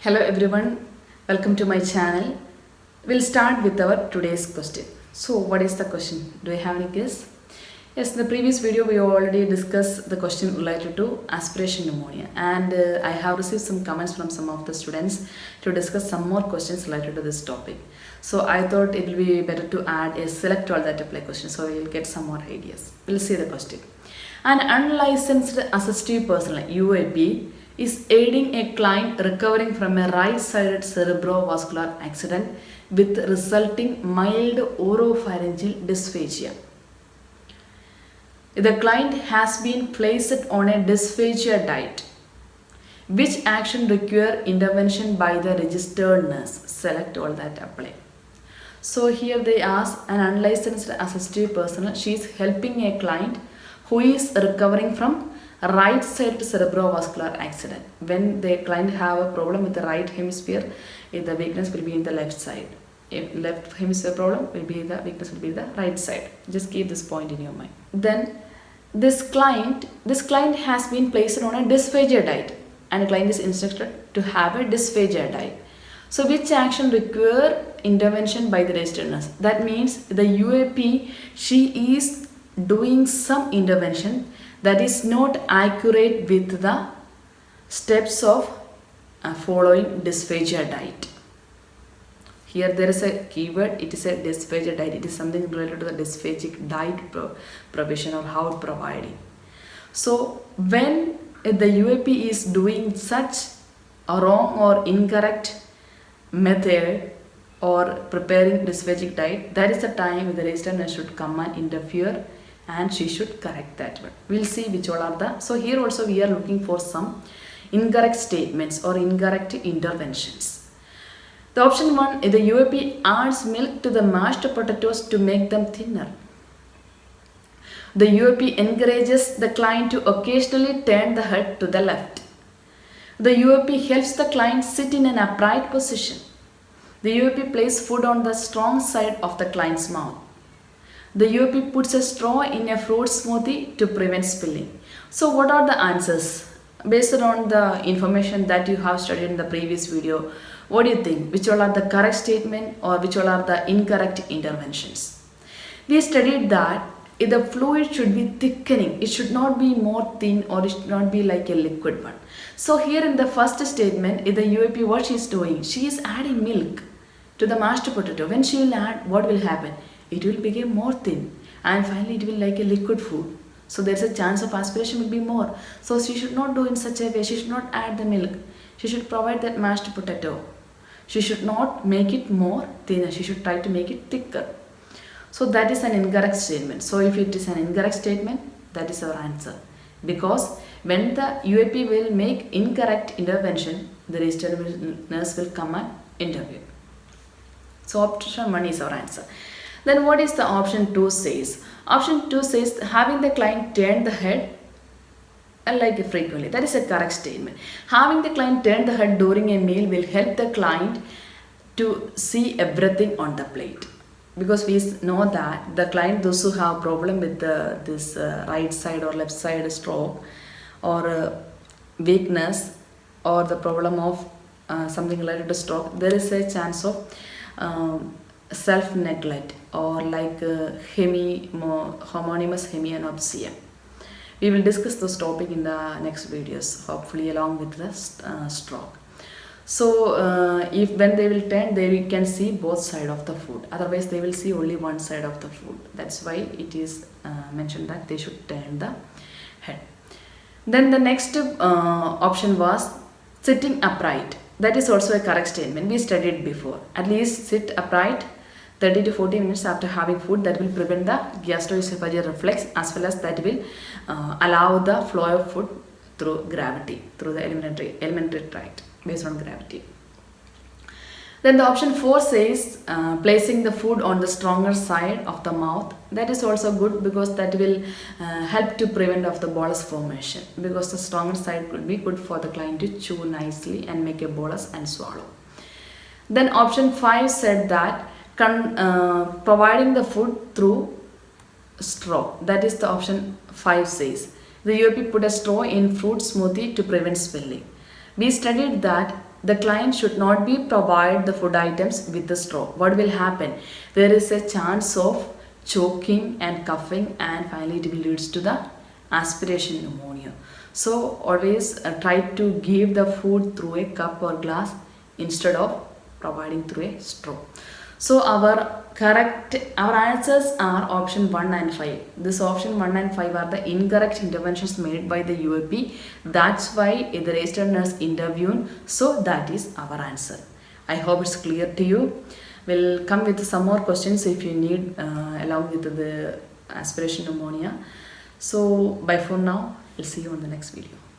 Hello everyone, welcome to my channel. We'll start with our today's question. So what is the question? Do you have any guess? Yes, in the previous video we already discussed the question related to aspiration pneumonia, and I have received some comments from some of the students to discuss some more questions related to this topic. So I thought it will be better to add a select all that apply question so we will get some more ideas. We'll see the question. An unlicensed assistive person, UAP, is aiding a client recovering from a right-sided cerebrovascular accident with resulting mild oropharyngeal dysphagia. The client has been placed on a dysphagia diet. Which action require intervention by the registered nurse? Select all that apply. So here they ask an unlicensed assistive personnel. She is helping a client who is recovering from right side cerebrovascular accident. When the client have a problem with the right hemisphere, the weakness will be in the left side. If left hemisphere problem will be the weakness will be the right side. Just keep this point in your mind. Then this client has been placed on a dysphagia diet, and the client is instructed to have a dysphagia diet. So which action require intervention by the registered nurse? That means the UAP, she is doing some intervention that is not accurate with the steps of following dysphagia diet. Here there is a keyword, it is a dysphagia diet. It is something related to the dysphagic diet provision or how providing. So when the UAP is doing such a wrong or incorrect method or preparing dysphagic diet, that is the time the registered nurse should come and interfere, and she should correct that one. We'll see which all are the. So here also we are looking for some incorrect statements or incorrect interventions. The option 1, the UAP adds milk to the mashed potatoes to make them thinner. The UAP encourages the client to occasionally turn the head to the left. The UAP helps the client sit in an upright position. The UAP places food on the strong side of the client's mouth. The UAP puts a straw in a fruit smoothie to prevent spilling. So what are the answers? Based on the information that you have studied in the previous video, what do you think? Which all are the correct statement or which all are the incorrect interventions? We studied that if the fluid should be thickening, it should not be more thin or it should not be like a liquid one. So here in the first statement, if the UAP, what she is doing? She is adding milk to the mashed potato. When she will add, what will happen? It will become more thin and finally it will like a liquid food. So there is a chance of aspiration will be more. So she should not do in such a way. She should not add the milk. She should provide that mashed potato. She should not make it more thinner. She should try to make it thicker. So that is an incorrect statement. So if it is an incorrect statement, that is our answer. Because when the UAP will make incorrect intervention, the registered nurse will come and intervene. So option 1 is our answer. Then what is the option 2 says? Option 2 says having the client turn the head like frequently. That is a correct statement. Having the client turn the head during a meal will help the client to see everything on the plate. Because we know that the client, those who have problem with this right side or left side stroke or weakness or the problem of something related to stroke, there is a chance of self-neglect or like homonymous hemianopsia. We will discuss this topic in the next videos, hopefully along with the stroke. So if when they will turn, they can see both sides of the food. Otherwise they will see only one side of the food. That's why it is mentioned that they should turn the head. Then the next option was sitting upright. That is also a correct statement. We studied before. At least sit upright 30 to 40 minutes after having food. That will prevent the gastroesophageal reflex, as well as that will allow the flow of food through gravity, through the alimentary tract based on gravity. Then the option 4 says placing the food on the stronger side of the mouth. That is also good because that will help to prevent of the bolus formation, because the stronger side could be good for the client to chew nicely and make a bolus and swallow. Then option 5 said that providing the food through straw. That is the option 5 says. The UAP put a straw in fruit smoothie to prevent spilling. We studied that the client should not be provide the food items with the straw. What will happen? There is a chance of choking and coughing, and finally it will leads to the aspiration pneumonia. So always try to give the food through a cup or glass instead of providing through a straw. So our answers are option 1 and 5. This option 1 and 5 are the incorrect interventions made by the UAP. That's why the registered nurse intervened. So that is our answer. I hope it's clear to you. We'll come with some more questions if you need along with the aspiration pneumonia. So bye for now. I'll see you on the next video.